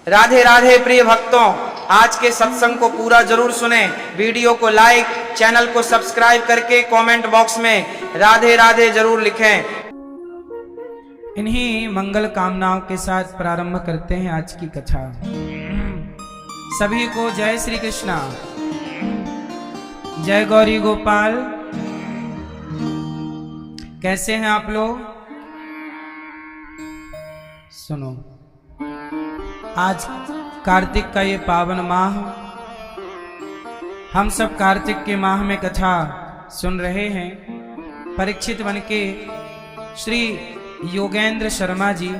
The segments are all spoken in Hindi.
राधे राधे प्रिय भक्तों, आज के सत्संग को पूरा जरूर सुने। वीडियो को लाइक, चैनल को सब्सक्राइब करके कमेंट बॉक्स में राधे राधे जरूर लिखें। इन्हीं मंगल कामनाओं के साथ प्रारंभ करते हैं आज की कथा। सभी को जय श्री कृष्णा, जय गौरी गोपाल। कैसे हैं आप लोग? सुनो, आज कार्तिक का ये पावन माह, हम सब कार्तिक के माह में कथा सुन रहे हैं। परीक्षित बन के श्री योगेंद्र शर्मा जी,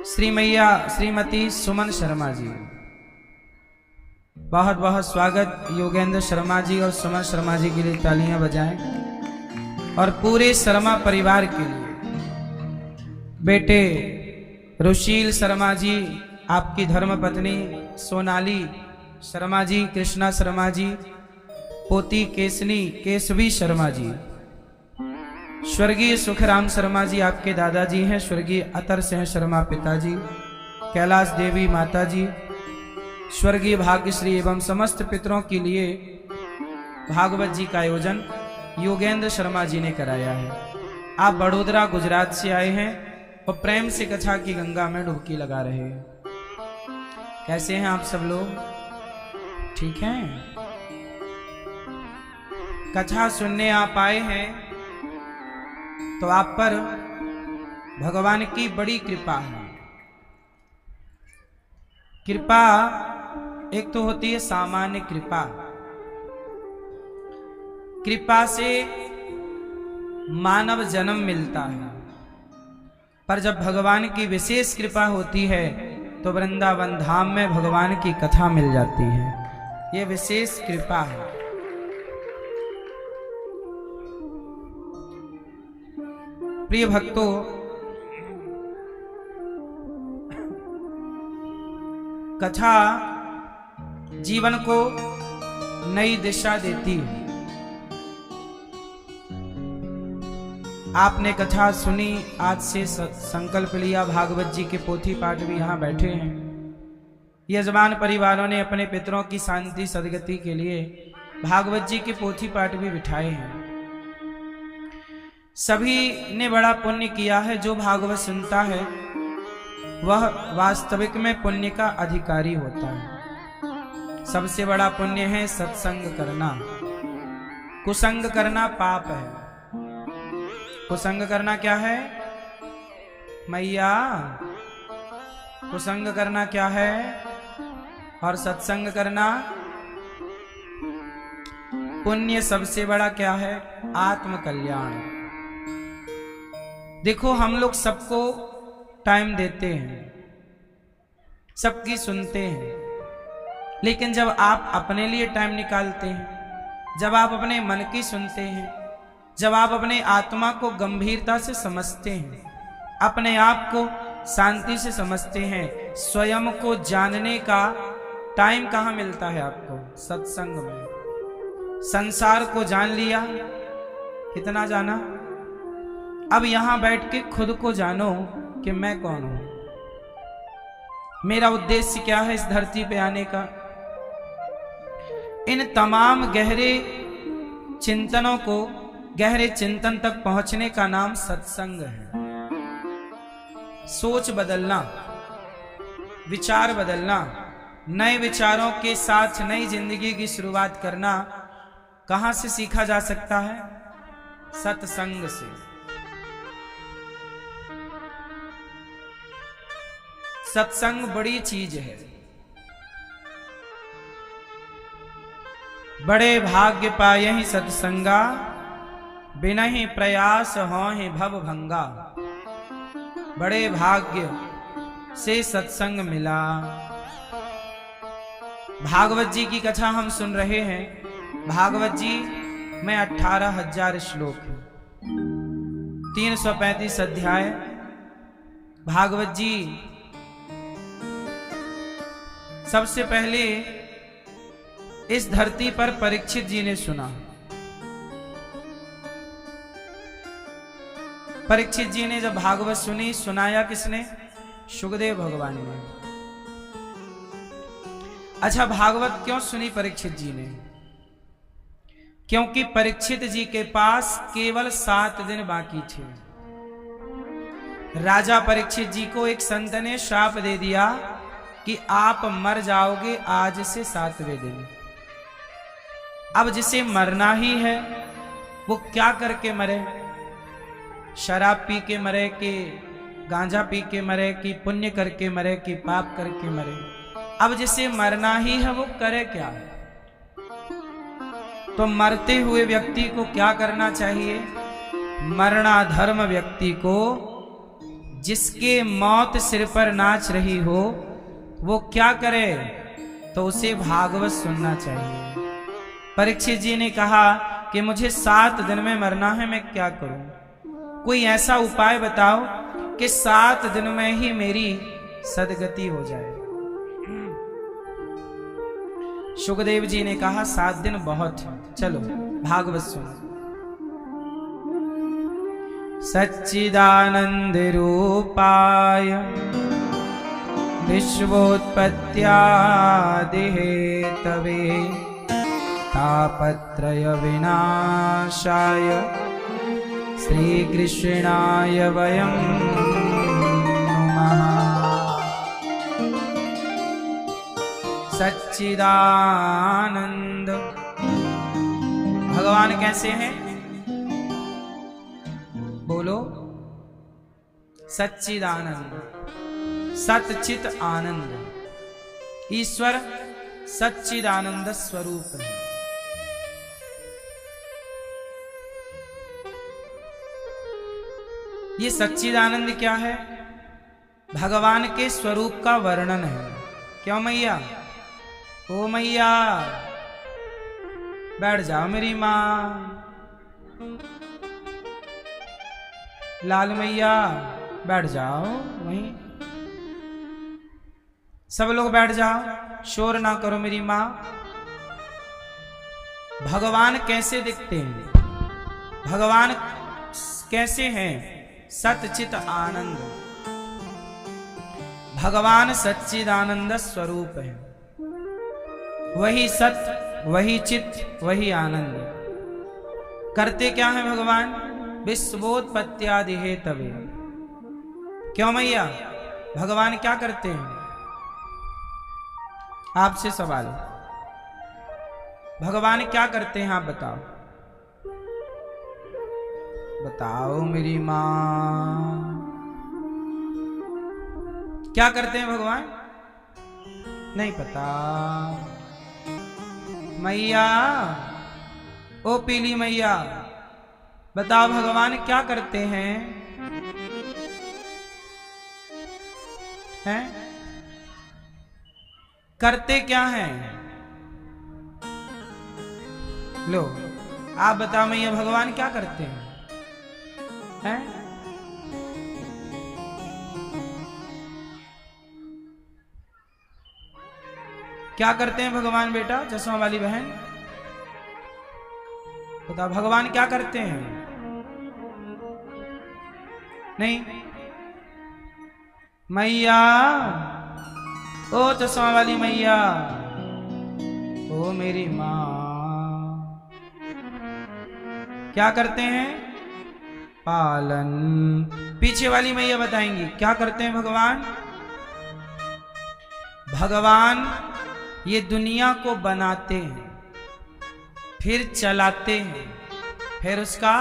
श्री मैया श्रीमती सुमन शर्मा जी, बहुत बहुत स्वागत योगेंद्र शर्मा जी और सुमन शर्मा जी के लिए तालियां बजाएं। और पूरे शर्मा परिवार के लिए बेटे रुशील शर्मा जी, आपकी धर्मपत्नी सोनाली शर्मा जी, कृष्णा शर्मा जी, पोती केसवी शर्मा जी, स्वर्गीय सुखराम शर्मा जी आपके दादाजी हैं, स्वर्गीय अतर सिंह शर्मा पिताजी, कैलाश देवी माता जी, स्वर्गीय भाग्यश्री एवं समस्त पितरों के लिए भागवत जी का आयोजन योगेंद्र शर्मा जी ने कराया है। आप बड़ोदरा गुजरात से आए हैं और प्रेम से कथा की गंगा में डुबकी लगा रहे हैं। कैसे हैं आप सब लोग? ठीक हैं? कथा सुनने आप आए हैं तो आप पर भगवान की बड़ी कृपा है। कृपा एक तो होती है सामान्य कृपा, कृपा से मानव जन्म मिलता है, पर जब भगवान की विशेष कृपा होती है तो वृंदावन धाम में भगवान की कथा मिल जाती है। यह विशेष कृपा है। प्रिय भक्तों, कथा जीवन को नई दिशा देती है। आपने कथा सुनी, आज से संकल्प लिया, भागवत जी के पोथी पाठ भी यहाँ बैठे हैं। यजमान परिवारों ने अपने पितरों की शांति सदगति के लिए भागवत जी के पोथी पाठ भी बिठाए हैं। सभी ने बड़ा पुण्य किया है। जो भागवत सुनता है वह वास्तविक में पुण्य का अधिकारी होता है। सबसे बड़ा पुण्य है सत्संग करना। कुसंग करना पाप है। कुसंग करना क्या है मैया? कुसंग करना क्या है? और सत्संग करना पुण्य सबसे बड़ा क्या है? आत्म कल्याण। देखो, हम लोग सबको टाइम देते हैं, सबकी सुनते हैं, लेकिन जब आप अपने लिए टाइम निकालते हैं, जब आप अपने मन की सुनते हैं, जब आप अपने आत्मा को गंभीरता से समझते हैं, अपने आप को शांति से समझते हैं, स्वयं को जानने का टाइम कहाँ मिलता है आपको? सत्संग में। संसार को जान लिया, कितना जाना? अब यहां बैठ के खुद को जानो कि मैं कौन हूं, मेरा उद्देश्य क्या है इस धरती पे आने का। इन तमाम गहरे चिंतनों को, गहरे चिंतन तक पहुंचने का नाम सत्संग है। सोच बदलना, विचार बदलना, नए विचारों के साथ नई जिंदगी की शुरुआत करना कहां से सीखा जा सकता है? सत्संग से। सत्संग बड़ी चीज है। बड़े भाग्य पाए ही सत्संगा, बिना ही प्रयास हो ही भव भंगा। बड़े भाग्य से सत्संग मिला। भागवत जी की कथा हम सुन रहे हैं। भागवत जी में 18,000 श्लोक है, 335 अध्याय। भागवत जी सबसे पहले इस धरती पर परीक्षित जी ने सुना। परीक्षित जी ने जब भागवत सुनी, सुनाया किसने? सुखदेव भगवान ने। अच्छा, भागवत क्यों सुनी परीक्षित जी ने? क्योंकि परीक्षित जी के पास केवल 7 दिन बाकी थे। राजा परीक्षित जी को एक संत ने श्राप दे दिया कि आप मर जाओगे आज से 7वें दिन। अब जिसे मरना ही है वो क्या करके मरे? शराब पी के मरे कि गांजा पी के मरे कि पुण्य करके मरे कि पाप करके मरे? अब जिसे मरना ही है वो करे क्या? तो मरते हुए व्यक्ति को क्या करना चाहिए? मरणाधर्म व्यक्ति को, जिसके मौत सिर पर नाच रही हो, वो क्या करे? तो उसे भागवत सुनना चाहिए। परीक्षित जी ने कहा कि मुझे 7 दिन में मरना है, मैं क्या करूं? कोई ऐसा उपाय बताओ कि 7 दिन में ही मेरी सदगति हो जाए। सुखदेव जी ने कहा 7 दिन बहुत है, चलो भागवत सुनो। सच्चिदानंद रूपाय विश्वोत्पत्त्यादि हेतवे तापत्रय विनाशाय श्री कृष्णाय वयं नमः। सच्चिदानंद भगवान कैसे हैं? बोलो, सच्चिदानंद, सच्चित आनंद। ईश्वर सच्चिदानंद स्वरूप है। ये सच्चिदानंद क्या है? भगवान के स्वरूप का वर्णन है। क्यों मैया? ओ मैया बैठ जाओ मेरी माँ। लाल मैया बैठ जाओ वहीं। सब लोग बैठ जाओ, शोर ना करो मेरी माँ। भगवान कैसे दिखते हैं? भगवान कैसे हैं? सच्चित आनंद। भगवान सच्चिदानंद स्वरूप है। वही सत्य, वही चित्त, वही आनंद। करते क्या है भगवान? विश्वोत्पत्त्यादि हेतवे। क्यों मैया? भगवान क्या करते हैं? आपसे सवाल, भगवान क्या करते हैं? आप बताओ, बताओ मेरी मां। क्या करते हैं भगवान? नहीं पता? मैया, ओ पीली मैया, बताओ भगवान क्या करते हैं? हैं? करते क्या हैं? लो आप बताओ मैया, भगवान क्या करते हैं? हैं? क्या करते हैं भगवान? बेटा चश्मा वाली बहन बताओ, भगवान क्या करते हैं? नहीं? मैया, ओ चश्मा वाली मैया, ओ मेरी मां, क्या करते हैं? पालन। पीछे वाली मैया बताएंगी क्या करते हैं भगवान? भगवान ये दुनिया को बनाते हैं, फिर चलाते हैं, फिर उसका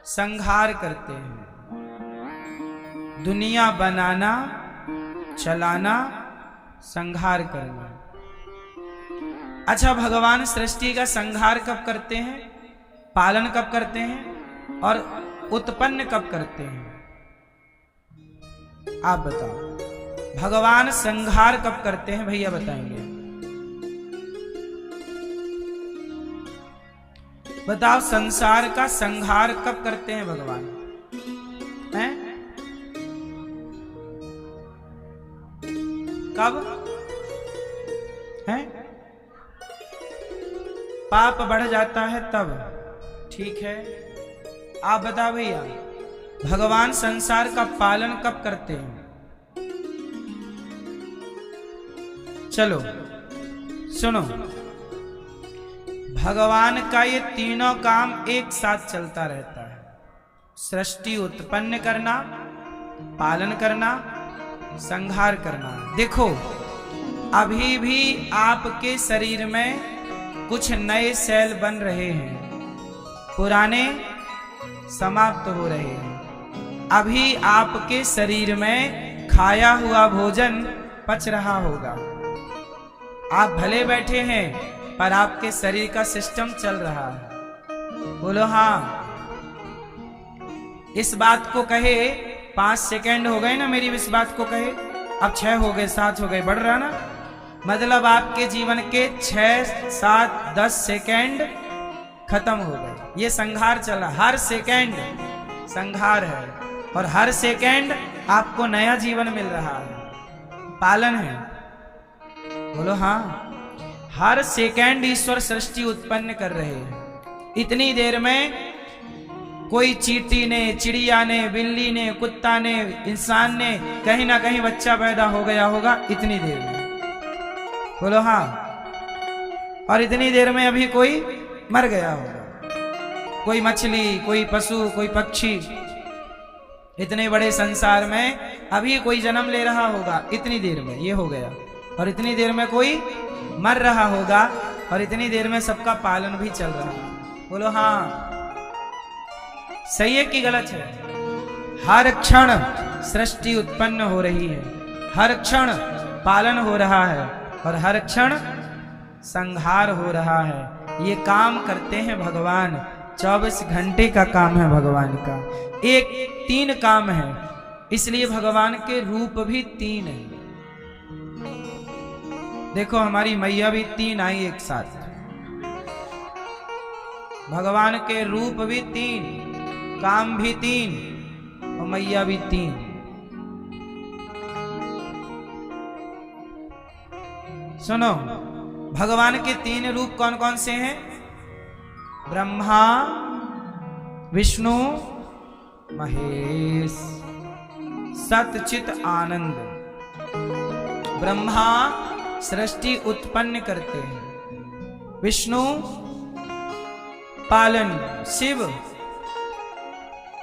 संहार करते हैं। दुनिया बनाना, चलाना, संहार करना। अच्छा, भगवान सृष्टि का संहार कब करते हैं? पालन कब करते हैं? और उत्पन्न कब करते हैं? आप बताओ। भगवान संहार कब करते हैं? भैया बताएंगे। बताओ, संसार का संहार कब करते हैं भगवान? हैं? कब? हैं? पाप बढ़ जाता है तब। ठीक है, आप बताओ भैया, भगवान संसार का पालन कब करते हैं? चलो सुनो, भगवान का ये तीनों काम एक साथ चलता रहता है। सृष्टि उत्पन्न करना, पालन करना, संहार करना। देखो अभी भी आपके शरीर में कुछ नए सेल बन रहे हैं, पुराने समाप्त हो रहे हैं। अभी आपके शरीर में खाया हुआ भोजन पच रहा होगा। आप भले बैठे हैं पर आपके शरीर का सिस्टम चल रहा है। बोलो हाँ। इस बात को कहे 5 सेकंड हो गए ना, मेरी इस बात को कहे, अब 6 हो गए, 7 हो गए, बढ़ रहा ना। मतलब आपके जीवन के 6, 7, 10 सेकंड खत्म हो गए। ये संहार चला, हर सेकंड संहार है और हर सेकंड आपको नया जीवन मिल रहा है, पालन है। बोलो हाँ। हर सेकंड ईश्वर सृष्टि उत्पन्न कर रहे हैं। इतनी देर में कोई चींटी ने, चिड़िया ने, बिल्ली ने, कुत्ता ने, इंसान ने कहीं ना कहीं बच्चा पैदा हो गया होगा इतनी देर में। बोलो हाँ। और इतनी देर में अभी कोई मर गया होगा, कोई मछली, कोई पशु, कोई पक्षी। इतने बड़े संसार में अभी कोई जन्म ले रहा होगा, इतनी देर में ये हो गया। और इतनी देर में कोई मर रहा होगा और इतनी देर में सबका पालन भी चल रहा है। बोलो हाँ। सही है कि गलत है? हर क्षण सृष्टि उत्पन्न हो रही है, हर क्षण पालन हो रहा है और हर क्षण संहार हो रहा है। ये काम करते हैं भगवान। 24 घंटे का काम है भगवान का। 3 काम है, इसलिए भगवान के रूप भी 3 है। देखो हमारी मैया भी 3 आई एक साथ। भगवान के रूप भी 3, काम भी 3 और मैया भी 3। सुनो, भगवान के 3 रूप कौन कौन से हैं? ब्रह्मा, विष्णु, महेश। सतचित आनंद। ब्रह्मा सृष्टि उत्पन्न करते हैं, विष्णु पालन, शिव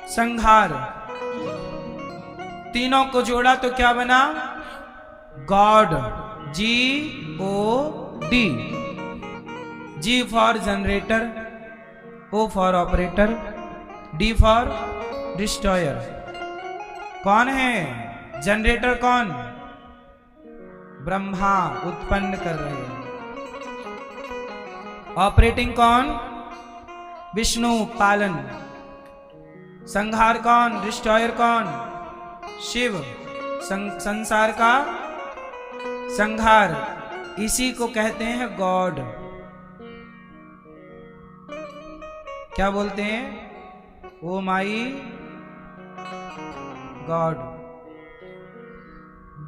संहार। तीनों को जोड़ा तो क्या बना? God. GOD। G for generator, O for operator, D for destroyer. कौन है जनरेटर? कौन? ब्रह्मा उत्पन्न कर रहे हैं। ऑपरेटिंग कौन? विष्णु पालन। संहार कौन? डिस्ट्रॉयर कौन? शिव संसार का संहार। इसी को कहते हैं गॉड। क्या बोलते हैं? ओ माई गॉड।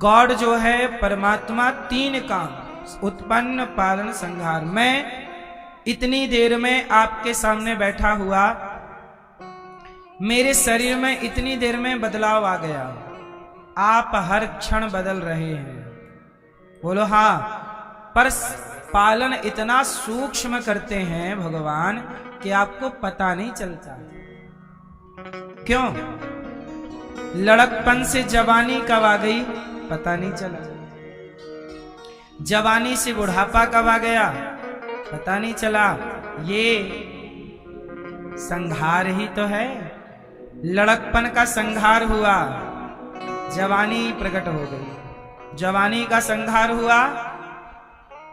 गॉड जो है परमात्मा, 3 काम, उत्पन्न, पालन, संहार। मैं इतनी देर में आपके सामने बैठा हुआ, मेरे शरीर में इतनी देर में बदलाव आ गया। आप हर क्षण बदल रहे हैं। बोलो हाँ। पर पालन इतना सूक्ष्म करते हैं भगवान कि आपको पता नहीं चलता। क्यों? लड़कपन से जवानी कब आ गई पता नहीं चला, जवानी से बुढ़ापा कब आ गया पता नहीं चला। ये संहार ही तो है। लड़कपन का संहार हुआ, जवानी प्रकट हो गई। जवानी का संहार हुआ,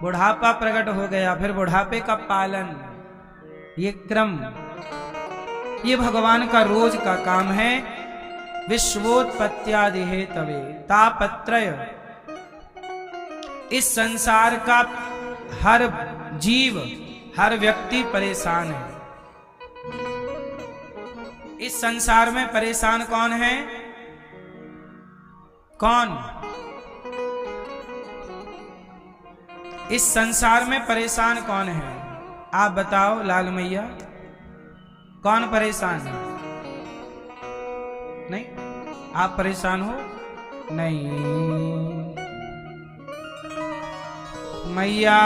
बुढ़ापा प्रकट हो गया। फिर बुढ़ापे का पालन। ये क्रम, ये भगवान का रोज का काम है। विश्वोत्पत्त्यादि हेतवे तापत्रय। इस संसार का हर जीव, हर व्यक्ति परेशान है। इस संसार में परेशान कौन है? कौन? इस संसार में परेशान कौन है? आप बताओ लाल मैया, कौन परेशान है? नहीं? आप परेशान हो? नहीं। मैया,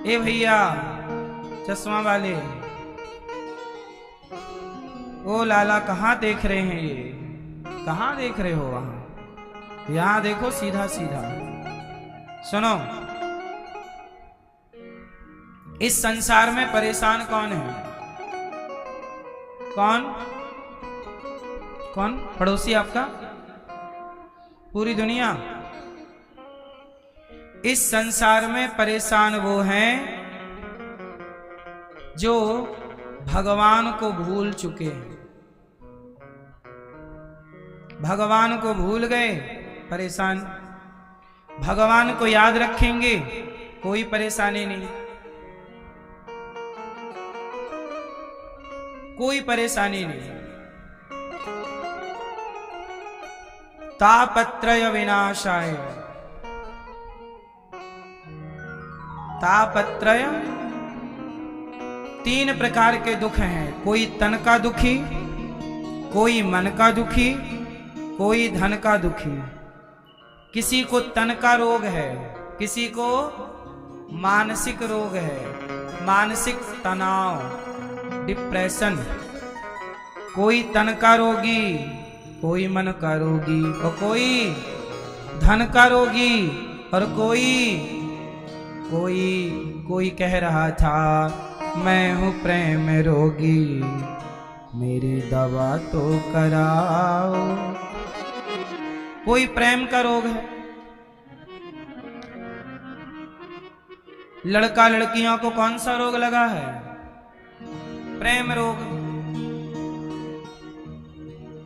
ए भैया चश्मा वाले, ओ लाला कहाँ देख रहे हैं? ये कहाँ देख रहे हो? वहां, यहां देखो सीधा सीधा। सुनो, इस संसार में परेशान कौन है? कौन कौन? पड़ोसी आपका? पूरी दुनिया? इस संसार में परेशान वो हैं जो भगवान को भूल चुके हैं। भगवान को भूल गए, परेशान। भगवान को याद रखेंगे, कोई परेशानी नहीं, कोई परेशानी नहीं। तापत्रय विनाशाय, तापत्रय, तीन प्रकार के दुख हैं। कोई तन का दुखी, कोई मन का दुखी, कोई धन का दुखी। किसी को तन का रोग है, किसी को मानसिक रोग है, मानसिक तनाव, डिप्रेशन। कोई तन का रोगी, कोई मन का रोगी, और कोई धन का रोगी, और कोई कह रहा था मैं हूं प्रेम रोगी, मेरी दवा तो कराओ। कोई प्रेम का रोग है। लड़का लड़कियों को कौन सा रोग लगा है? प्रेम रोग।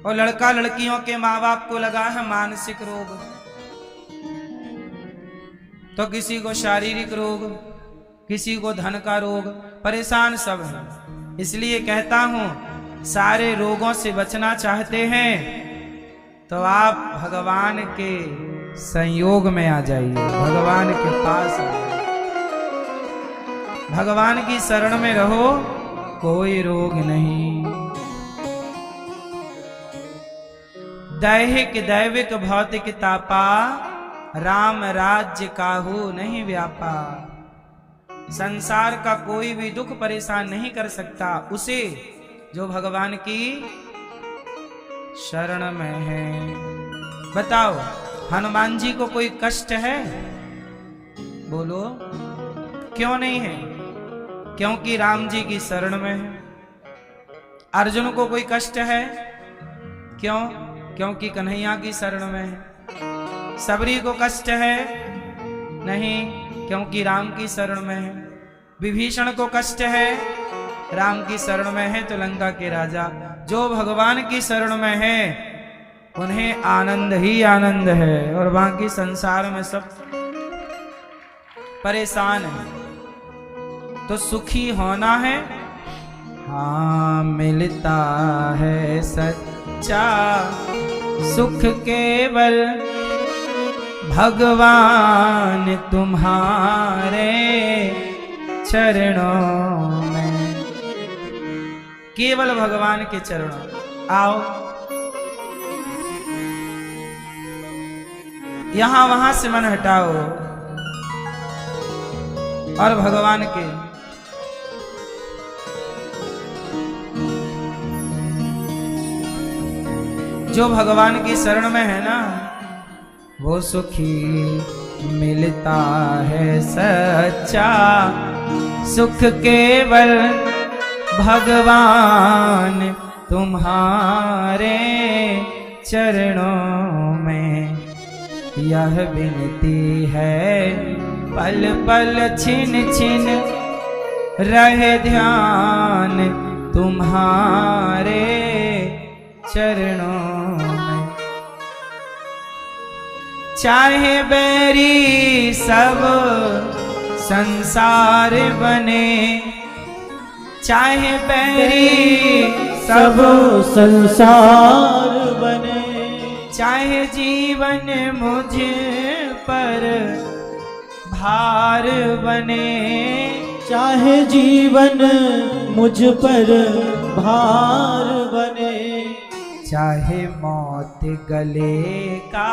और लड़का लड़कियों के माँ बाप को लगा है मानसिक रोग। तो किसी को शारीरिक रोग, किसी को धन का रोग, परेशान सब है। इसलिए कहता हूं, सारे रोगों से बचना चाहते हैं तो आप भगवान के संयोग में आ जाइए, भगवान के पास आ जाइए, भगवान की शरण में रहो, कोई रोग नहीं। दैहिक दैविक भौतिक तापा, राम राज्य काहू नहीं व्यापा। संसार का कोई भी दुख परेशान नहीं कर सकता उसे जो भगवान की शरण में है। बताओ, हनुमान जी को कोई कष्ट है? बोलो, क्यों नहीं है? क्योंकि राम जी की शरण में है। अर्जुन को कोई कष्ट है? क्यों? क्योंकि कन्हैया की शरण में है। सबरी को कष्ट है? नहीं, क्योंकि राम की शरण में है। विभीषण को कष्ट है? राम की शरण में है तो लंका के राजा। जो भगवान की शरण में है उन्हें आनंद ही आनंद है, और बाकी संसार में सब परेशान है। तो सुखी होना है, हाँ मिलता है सच्चा सुख केवल भगवान तुम्हारे चरणों में। केवल भगवान के चरणों। आओ, यहां वहां से मन हटाओ और भगवान के जो भगवान की शरण में है ना, वो सुखी मिलता है सच्चा सुख केवल भगवान तुम्हारे चरणों में। यह विनती है पल पल छिन छिन रहे ध्यान तुम्हारे चरणों में। चाहे बैरी सब संसार बने, चाहे बैरी सब संसार बने, चाहे जीवन मुझ पर भार बने, चाहे जीवन मुझ पर भार बने, चाहे मौत गले का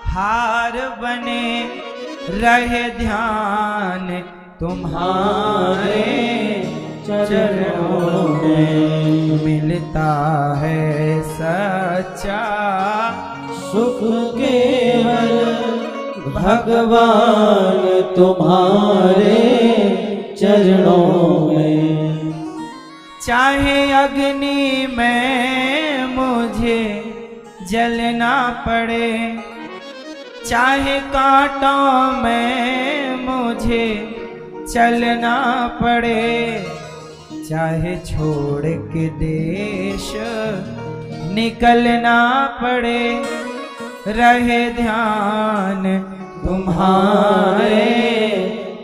हार बने, रहे ध्यान तुम्हारे चरणों में मिलता है सच्चा सुख केवल भगवान तुम्हारे चरणों में। चाहे अग्नि में मुझे जलना पड़े, चाहे कांटों में मुझे चलना पड़े, चाहे छोड़ के देश निकलना पड़े, रहे ध्यान तुम्हारे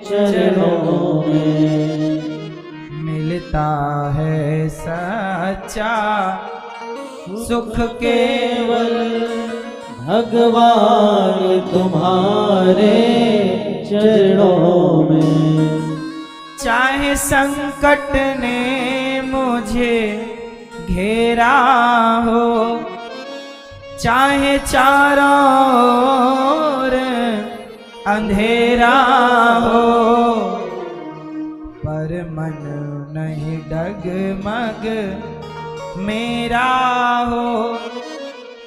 चरणों में मिलता है सच्चा सुख केवल भगवान तुम्हारे चरणों में। चाहे संकट ने मुझे घेरा हो, चाहे चारों ओर अंधेरा हो, पर मन नहीं डगमग मेरा हो,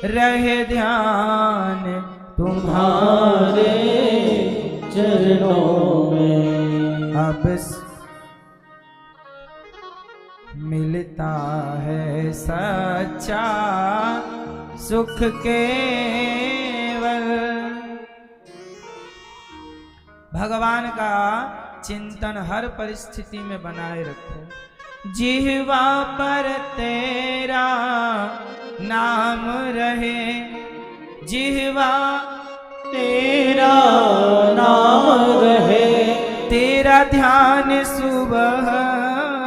रहे ध्यान तुम्हारे चरणों में। अब मिलता है सच्चा सुख केवल। भगवान का चिंतन हर परिस्थिति में बनाए रखो। जिह्वा पर तेरा नाम रहे, जिह्वा तेरा नाम रहे, तेरा ध्यान सुबह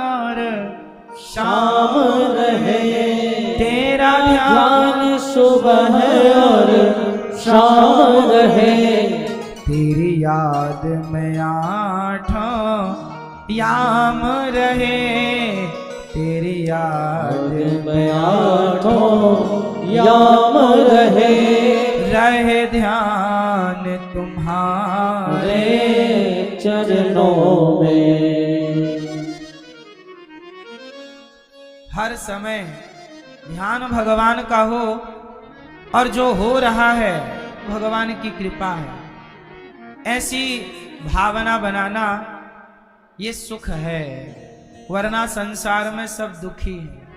और शाम रहे, तेरा ध्यान सुबह और शाम रहे, तेरी याद में आठों याम रहे, तेरी याद में आठों याम रहे, रहे ध्यान तुम्हारे चरणों में। हर समय ध्यान भगवान का हो, और जो हो रहा है भगवान की कृपा है, ऐसी भावना बनाना ये सुख है। वरना संसार में सब दुखी है,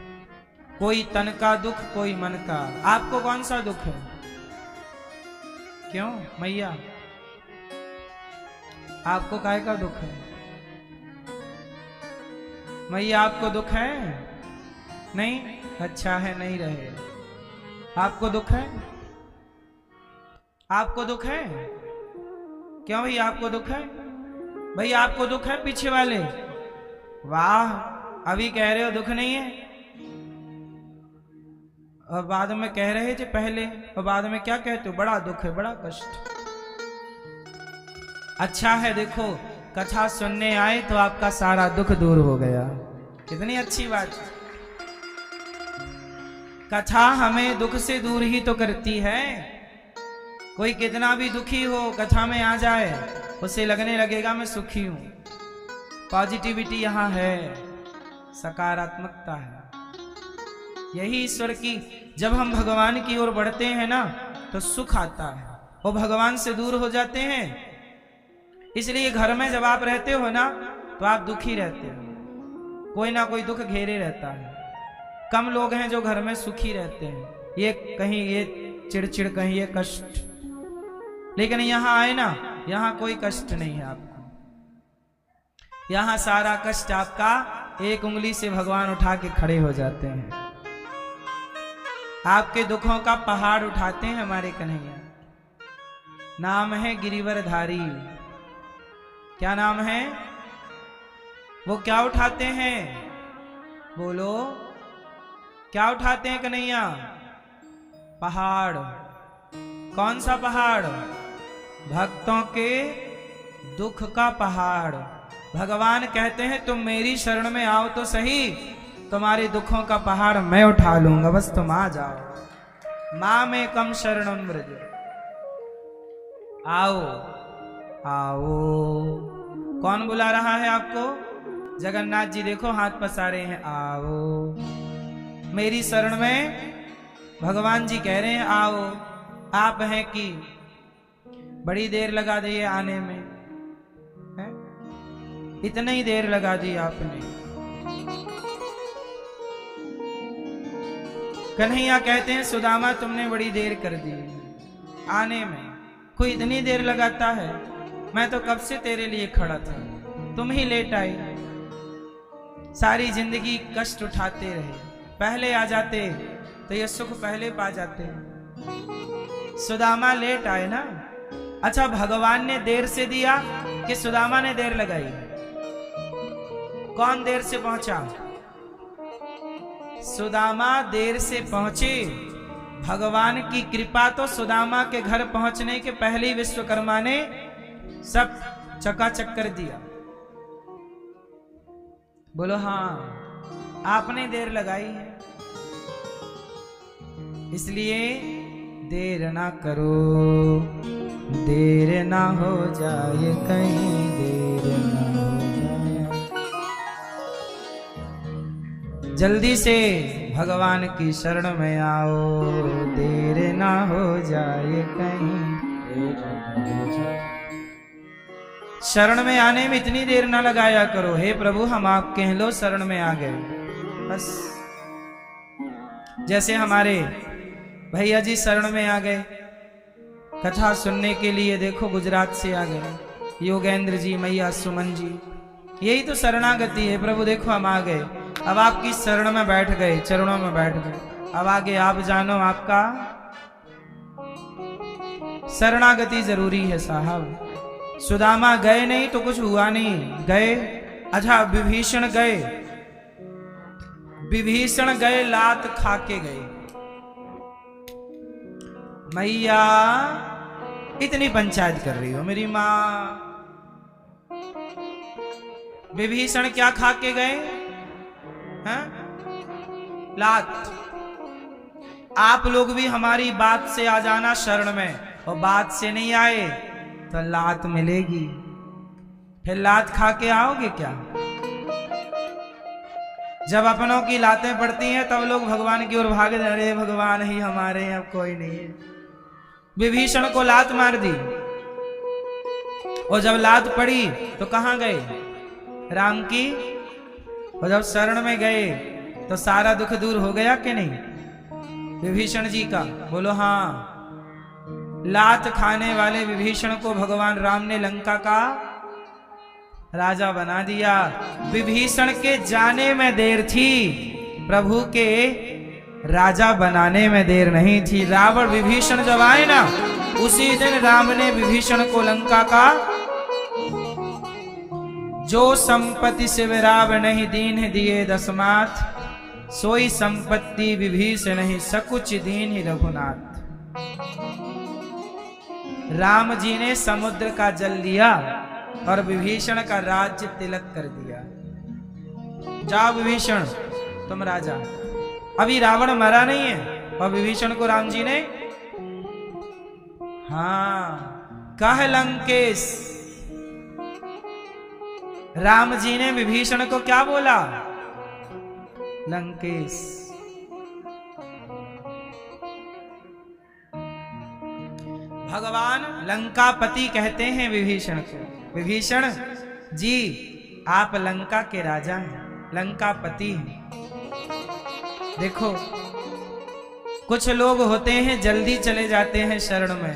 कोई तन का दुख कोई मन का। आपको कौन सा दुख है? क्यों मैया, आपको काहे का दुख है? मैया आपको दुख है? नहीं, अच्छा है, नहीं रहे। आपको दुख है? आपको दुख है? क्यों भैया आपको दुख है? भैया आपको दुख है? पीछे वाले वाह, अभी कह रहे हो दुख नहीं है, और बाद में कह रहे थे पहले, और बाद में क्या कहते हो? बड़ा दुख है, बड़ा कष्ट। अच्छा है, देखो कथा सुनने आए तो आपका सारा दुख दूर हो गया, कितनी अच्छी बात। कथा हमें दुख से दूर ही तो करती है। कोई कितना भी दुखी हो, कथा में आ जाए, उसे लगने लगेगा मैं सुखी हूं। पॉजिटिविटी यहाँ है, सकारात्मकता है। यही ईश्वर की, जब हम भगवान की ओर बढ़ते हैं ना तो सुख आता है, वो भगवान से दूर हो जाते हैं। इसलिए घर में जब आप रहते हो ना तो आप दुखी रहते हो, कोई ना कोई दुख घेरे रहता है। कम लोग हैं जो घर में सुखी रहते हैं, ये कहीं ये चिड़चिड़, कहीं ये कष्ट। लेकिन यहाँ आए ना, यहाँ कोई कष्ट नहीं है आपको। यहाँ सारा कष्ट आपका एक उंगली से भगवान उठा के खड़े हो जाते हैं। आपके दुखों का पहाड़ उठाते हैं हमारे कन्हैया। नाम है गिरिवरधारी। क्या नाम है? वो क्या उठाते हैं? बोलो, क्या उठाते हैं कन्हैया? पहाड़। कौन सा पहाड़? भक्तों के दुख का पहाड़। भगवान कहते हैं तुम मेरी शरण में आओ तो सही, तुम्हारे दुखों का पहाड़ मैं उठा लूंगा, बस तुम आ जाओ। मां में कम शरणम व्रज, आओ। आओ। कौन बुला रहा है आपको? जगन्नाथ जी देखो हाथ पसारे हैं, आओ मेरी शरण में। भगवान जी कह रहे हैं आओ। आप हैं कि बड़ी देर लगा दी है आने में, है? इतनी ही देर लगा दी आपने। कन्हैया कहते हैं सुदामा तुमने बड़ी देर कर दी आने में, कोई इतनी देर लगाता है? मैं तो कब से तेरे लिए खड़ा था, तुम ही लेट आई। सारी जिंदगी कष्ट उठाते रहे, पहले आ जाते तो ये सुख पहले पा जाते। सुदामा लेट आए ना। अच्छा, भगवान ने देर से दिया कि सुदामा ने देर लगाई? कौन देर से पहुंचा? सुदामा देर से पहुंचे। भगवान की कृपा तो सुदामा के घर पहुंचने के पहले ही विश्वकर्मा ने सब चकाचक कर दिया। बोलो हाँ, आपने देर लगाई है, इसलिए देर ना करो, देर ना हो जाए कहीं, देर ना हो जाए। जल्दी से भगवान की शरण में आओ, देर ना हो जाए कहीं। शरण में आने में इतनी देर ना लगाया करो। हे प्रभु हम आपके लो शरण में आ गए, बस। जैसे हमारे भैया जी शरण में आ गए, कथा सुनने के लिए देखो गुजरात से आ गए, योगेंद्र जी, मैया सुमन जी। यही तो शरणागति है। प्रभु देखो हम आ गए, अब आपकी शरण में बैठ गए, चरणों में बैठ गए। अब आगे आप जानो, आपका शरणागति जरूरी है साहब। सुदामा गए नहीं तो कुछ हुआ नहीं, गए। अच्छा, विभीषण गए, विभीषण गए लात खा के गए। मैया इतनी पंचायत कर रही हो मेरी माँ। विभीषण क्या खा के गए हैं? लात। आप लोग भी हमारी बात से आ जाना शरण में, और बात से नहीं आए तो लात मिलेगी। फिर लात खा के आओगे क्या? जब अपनों की लातें पड़ती हैं तब लोग भगवान की ओर भागे, अरे भगवान ही हमारे, अब कोई नहीं है। विभीषण को लात मार दी, और जब लात पड़ी तो कहां गए? राम की। और जब शरण में गए तो सारा दुख दूर हो गया कि नहीं विभीषण जी का? बोलो हाँ। लात खाने वाले विभीषण को भगवान राम ने लंका का राजा बना दिया। विभीषण के जाने में देर थी, प्रभु के राजा बनाने में देर नहीं थी। रावण विभीषण जब आए ना, उसी दिन राम ने विभीषण को लंका का जो संपत्ति शिवराव नहीं दीन दिए दसमाथ, सोई संपत्ति विभीषण नहीं सकुच दीन ही रघुनाथ। राम जी ने समुद्र का जल लिया और विभीषण का राज्य तिलक कर दिया। जाओ विभीषण तुम राजा। अभी रावण मरा नहीं है और विभीषण को राम जी ने, हाँ, कह लंकेश। राम जी ने विभीषण को क्या बोला? लंकेश। भगवान लंकापति कहते हैं विभीषण को। विभीषण जी आप लंका के राजा हैं, लंकापति हैं। देखो कुछ लोग होते हैं जल्दी चले जाते हैं शरण में,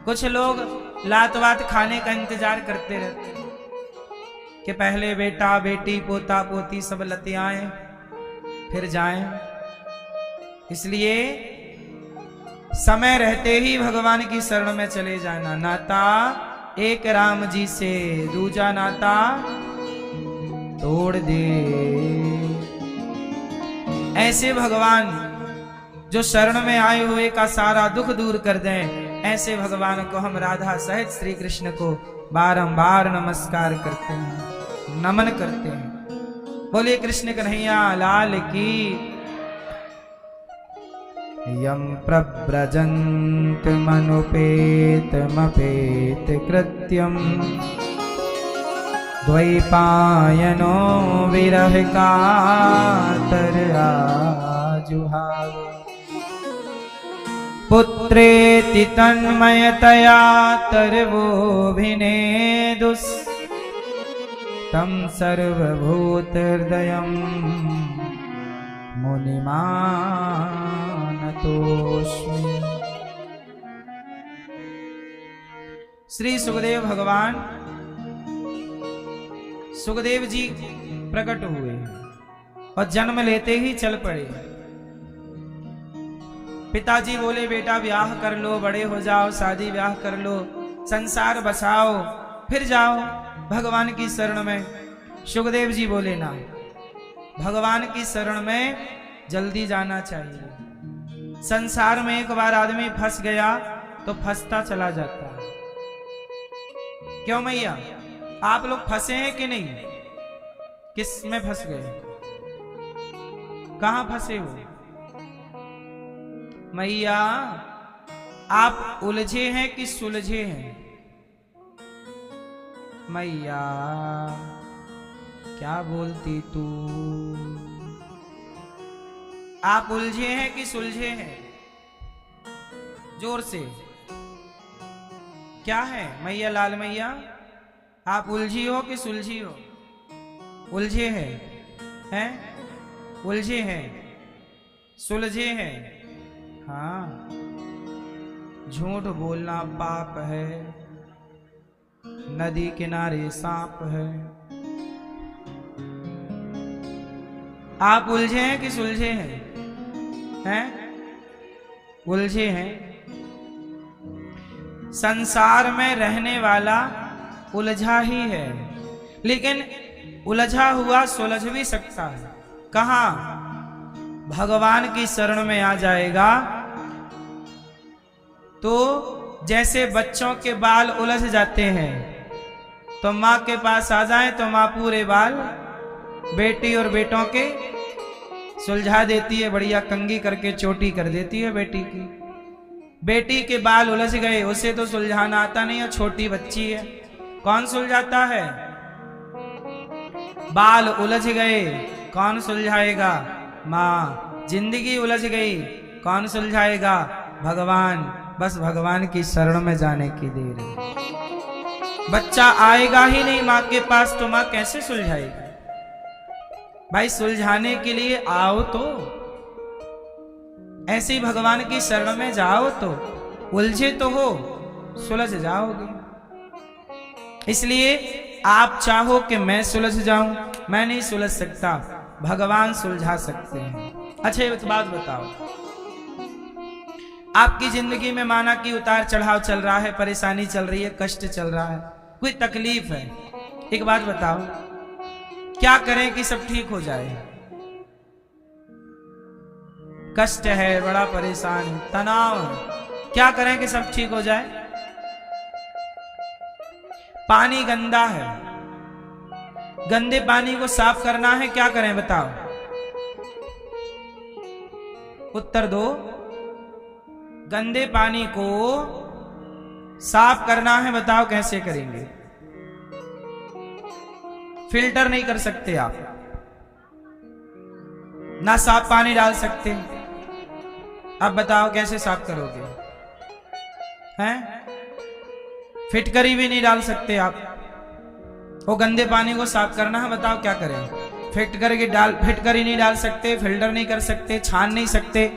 कुछ लोग लात वात खाने का इंतजार करते रहते हैं कि पहले बेटा बेटी पोता पोती सब लतियाएं फिर जाएं। इसलिए समय रहते ही भगवान की शरण में चले जाना। नाता एक राम जी से, दूजा नाता तोड़ दे। ऐसे भगवान जो शरण में आए हुए का सारा दुख दूर कर दें, ऐसे भगवान को हम राधा सहित श्री कृष्ण को बारंबार नमस्कार करते हैं, नमन करते हैं। बोलिए कृष्ण कन्हैया लाल की। यं प्रव्रजन्तमनुपेतमपेतकृत्यम् द्वैपायनो विरहकातराजुहाव पुत्रेति तन्मयतया तर्वोऽभिनेदुस् तं सर्वभूतहृदयं मुनिमानतोऽस्मि। श्री सुखदेव भगवान सुखदेव जी प्रकट हुए और जन्म लेते ही चल पड़े। पिताजी बोले बेटा ब्याह कर लो, बड़े हो जाओ, शादी ब्याह कर लो, संसार बसाओ, फिर जाओ भगवान की शरण में। सुखदेव जी बोले ना, भगवान की शरण में जल्दी जाना चाहिए। संसार में एक बार आदमी फंस गया तो फंसता चला जाता है। क्यों मैया, आप लोग फंसे हैं कि नहीं? किस में फंस गए? कहां फंसे हो मैया? आप उलझे हैं कि सुलझे हैं? मैया क्या बोलती तू? आप उलझे हैं कि सुलझे हैं? जोर से क्या है मैया? लाल मैया आप उलझी हो कि सुलझी हो? उलझे हैं? हैं? उलझे हैं, सुलझे हैं। हाँ, झूठ बोलना पाप है, नदी किनारे सांप है। आप उलझे हैं कि सुलझे हैं? हैं? उलझे हैं। संसार में रहने वाला उलझा ही है, लेकिन उलझा हुआ सुलझ भी सकता है। कहां? भगवान की शरण में आ जाएगा तो जैसे बच्चों के बाल उलझ जाते हैं तो माँ के पास आ जाए तो माँ पूरे बाल बेटी और बेटों के सुलझा देती है, बढ़िया कंघी करके चोटी कर देती है बेटी की। बेटी के बाल उलझ गए, उसे तो सुलझाना आता नहीं है, छोटी बच्ची है। कौन सुलझाता है? बाल उलझ गए, कौन सुलझाएगा? माँ। जिंदगी उलझ गई, कौन सुलझाएगा? भगवान। बस भगवान की शरण में जाने की देर है। बच्चा आएगा ही नहीं माँ के पास तो माँ कैसे सुलझाएगी? भाई सुलझाने के लिए आओ तो, ऐसे ही भगवान की शरण में जाओ तो उलझे तो हो, सुलझ जाओगे। इसलिए आप चाहो कि मैं सुलझ जाऊं, मैं नहीं सुलझ सकता, भगवान सुलझा सकते हैं। अच्छा एक बात बताओ, आपकी जिंदगी में माना कि उतार चढ़ाव चल रहा है, परेशानी चल रही है, कष्ट चल रहा है, कोई तकलीफ है, एक बात बताओ क्या करें कि सब ठीक हो जाए? कष्ट है, बड़ा परेशान, तनाव, क्या करें कि सब ठीक हो जाए? पानी गंदा है, गंदे पानी को साफ करना है, क्या करें बताओ? उत्तर दो। गंदे पानी को साफ करना है, बताओ कैसे करेंगे? फिल्टर नहीं कर सकते आप, ना साफ पानी डाल सकते। अब बताओ कैसे साफ करोगे? हैं? फिटकरी भी नहीं डाल सकते आप। वो गंदे पानी को साफ करना है, बताओ क्या करें? फिटकरी नहीं डाल सकते, फिल्टर नहीं कर सकते, छान नहीं सकते,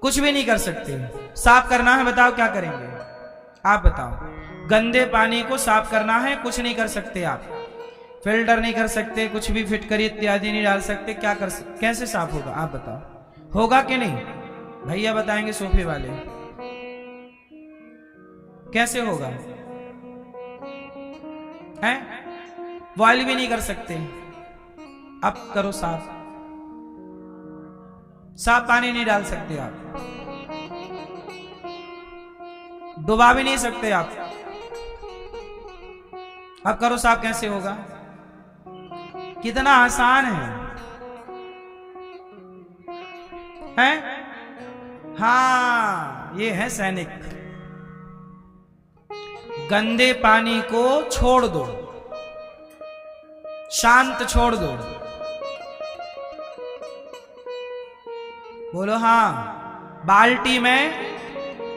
कुछ भी नहीं कर सकते। साफ करना है, बताओ क्या करेंगे? आप बताओ। गंदे पानी को साफ करना है, कुछ नहीं कर सकते आप, फिल्टर नहीं कर सकते, कुछ भी फिटकरी इत्यादि नहीं डाल सकते, क्या कर सकते? कैसे साफ होगा आप बताओ? होगा कि नहीं? भैया बताएंगे सोफे वाले कैसे होगा? हैं? बॉयल भी नहीं कर सकते, अब करो साफ। साफ पानी नहीं डाल सकते आप, डुबा भी नहीं सकते आप, अब करो साफ, कैसे होगा? कितना आसान है, हैं? हाँ, ये है सैनिक। गंदे पानी को छोड़ दो, शांत छोड़ दो। बोलो हाँ। बाल्टी में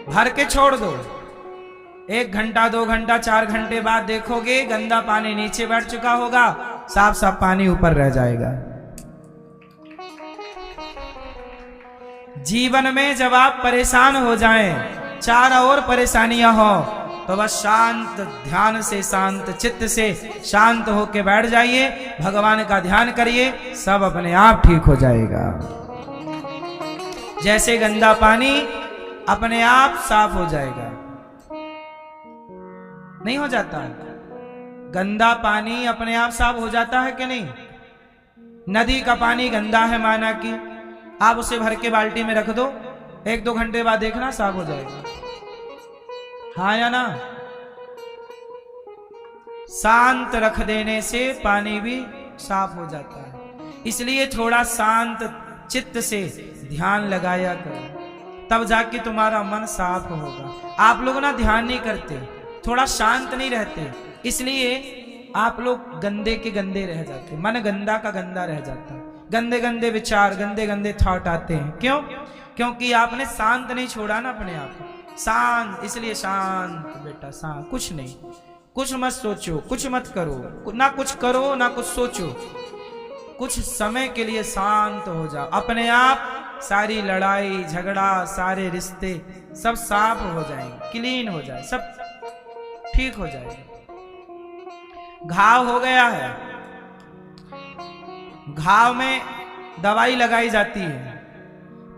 भर के छोड़ दो, 1 घंटा 2 घंटा 4 घंटे बाद देखोगे गंदा पानी नीचे बैठ चुका होगा, साफ साफ पानी ऊपर रह जाएगा। जीवन में जब आप परेशान हो जाएं, चारों ओर परेशानियां हो, तो बस शांत ध्यान से, शांत चित्त से शांत होके बैठ जाइए, भगवान का ध्यान करिए, सब अपने आप ठीक हो जाएगा। जैसे गंदा पानी अपने आप साफ हो जाएगा। नहीं हो जाता? गंदा पानी अपने आप साफ हो जाता है कि नहीं? नदी का पानी गंदा है माना कि, आप उसे भर के बाल्टी में रख दो, 1-2 घंटे बाद देखना साफ हो जाएगा। हाँ या ना? शांत रख देने से पानी भी साफ हो जाता है। इसलिए थोड़ा शांत चित्त से ध्यान लगाया करो, तब जाके तुम्हारा मन साफ होगा। आप लोग ना ध्यान नहीं करते, थोड़ा शांत नहीं रहते, इसलिए आप लोग गंदे के गंदे रह जाते, मन गंदा का गंदा रह जाता है, गंदे गंदे विचार, गंदे गंदे थॉट आते हैं। क्यों? क्योंकि आपने शांत नहीं छोड़ा ना अपने आप को। शांत, इसलिए शांत बेटा, शांत, कुछ नहीं, कुछ मत सोचो, कुछ मत करो, ना कुछ करो ना कुछ सोचो, कुछ समय के लिए शांत हो जाओ। अपने आप सारी लड़ाई झगड़ा, सारे रिश्ते सब साफ हो जाएंगे, क्लीन हो जाए, सब ठीक हो जाएगा। घाव हो गया है, घाव में दवाई लगाई जाती है।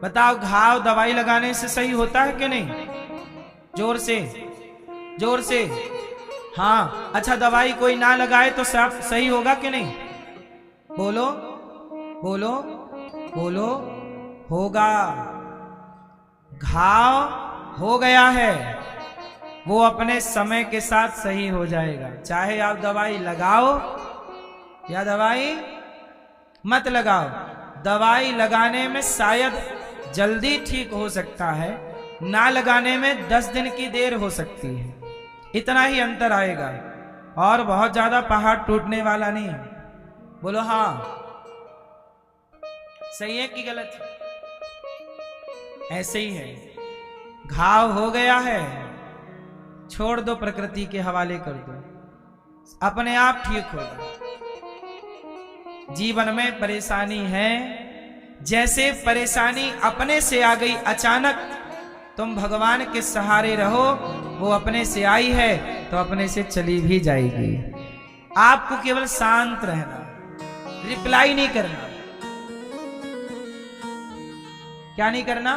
बताओ, घाव दवाई लगाने से सही होता है कि नहीं? जोर से, जोर से। हाँ, अच्छा दवाई कोई ना लगाए तो सब सही होगा कि नहीं? बोलो बोलो बोलो, होगा। घाव हो गया है, वो अपने समय के साथ सही हो जाएगा, चाहे आप दवाई लगाओ या दवाई मत लगाओ। दवाई लगाने में शायद जल्दी ठीक हो सकता है, ना लगाने में 10 दिन की देर हो सकती है, इतना ही अंतर आएगा, और बहुत ज्यादा पहाड़ टूटने वाला नहीं। बोलो हाँ, सही है कि गलत है? ऐसे ही है, घाव हो गया है, छोड़ दो, प्रकृति के हवाले कर दो, अपने आप ठीक होगा। जीवन में परेशानी है, जैसे परेशानी अपने से आ गई अचानक, तुम भगवान के सहारे रहो, वो अपने से आई है तो अपने से चली भी जाएगी। आपको केवल शांत रहना, रिप्लाई नहीं करना। क्या नहीं करना?